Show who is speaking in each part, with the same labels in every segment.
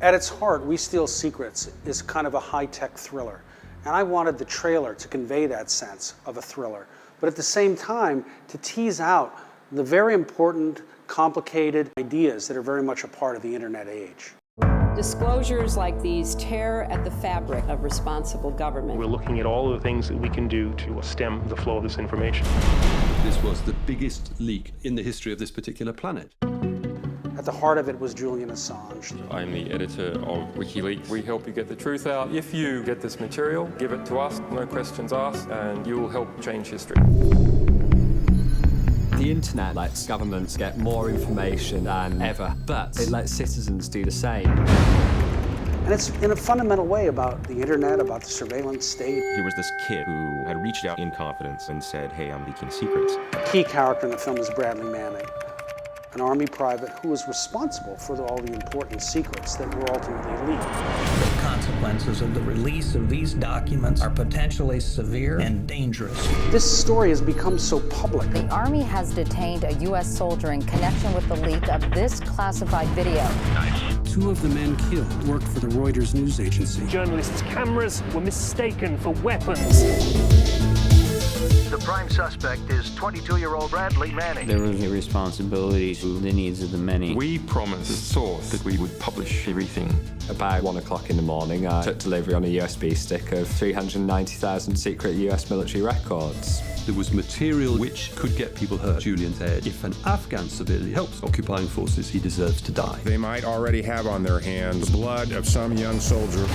Speaker 1: At its heart, We Steal Secrets is kind of a high-tech thriller. And I wanted the trailer to convey that sense of a thriller, but at the same time, to tease out the very important, complicated ideas that are very much a part of the internet age.
Speaker 2: Disclosures like these tear at the fabric of responsible government.
Speaker 3: We're looking at all of the things that we can do to stem the flow of this information.
Speaker 4: This was the biggest leak in the history of this particular planet.
Speaker 1: At the heart of it was Julian Assange.
Speaker 5: I'm the editor of WikiLeaks.
Speaker 6: We help you get the truth out. If you get this material, give it to us, no questions asked, and you will help change history.
Speaker 7: The internet lets governments get more information than ever, but it lets citizens do the same.
Speaker 1: And it's in a fundamental way about the internet, about the surveillance state.
Speaker 8: He was this kid who had reached out in confidence and said, hey, I'm leaking secrets.
Speaker 1: A key character in the film is Bradley Manning, an Army private who was responsible for all the important secrets that were ultimately leaked.
Speaker 9: The consequences of the release of these documents are potentially severe and dangerous.
Speaker 1: This story has become so public.
Speaker 10: The Army has detained a U.S. soldier in connection with the leak of this classified video.
Speaker 11: Two of the men killed worked for the Reuters news agency.
Speaker 3: Journalists' cameras were mistaken for weapons.
Speaker 12: The prime suspect is 22-year-old Bradley Manning.
Speaker 13: There was a responsibility to the needs of the many.
Speaker 5: We promised the source that we would publish everything.
Speaker 7: About 1 o'clock in the morning, I took delivery on a USB stick of 390,000 secret US military records.
Speaker 4: There was material which could get people hurt. Julian said, if an Afghan civilian helps occupying forces, he deserves to die.
Speaker 14: They might already have on their hands the blood of some young soldier.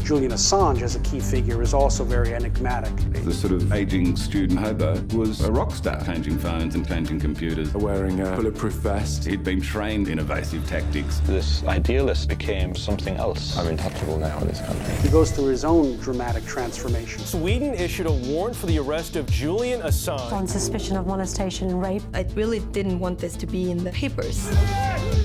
Speaker 1: Julian Assange, as a key figure, is also very enigmatic.
Speaker 15: The sort of aging student hobo was a rock star, changing phones and changing computers.
Speaker 16: Wearing a bulletproof vest.
Speaker 15: He'd been trained in evasive tactics.
Speaker 17: This idealist became something else.
Speaker 5: I'm untouchable now in this country.
Speaker 1: He goes through his own dramatic transformation.
Speaker 18: Sweden issued a warrant for the arrest of Julian Assange.
Speaker 19: On suspicion of molestation and rape.
Speaker 20: I really didn't want this to be in the papers.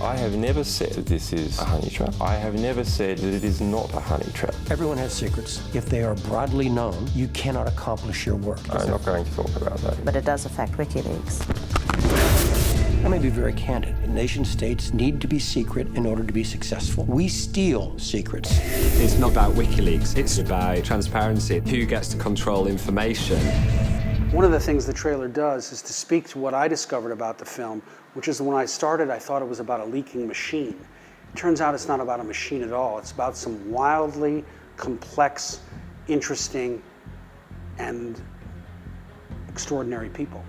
Speaker 5: I have never said that this is a honey trap. I have never said that it is not a honey trap.
Speaker 3: Everyone has secrets. If they are broadly known, you cannot accomplish your work.
Speaker 5: I'm not going to talk about that.
Speaker 10: But it does affect WikiLeaks.
Speaker 3: I may be very candid. Nation states need to be secret in order to be successful. We steal secrets.
Speaker 7: It's not about WikiLeaks. It's about transparency. Who gets to control information?
Speaker 1: One of the things the trailer does is to speak to what I discovered about the film, which is when I started, I thought it was about a leaking machine. It turns out it's not about a machine at all. It's about some wildly complex, interesting, and extraordinary people.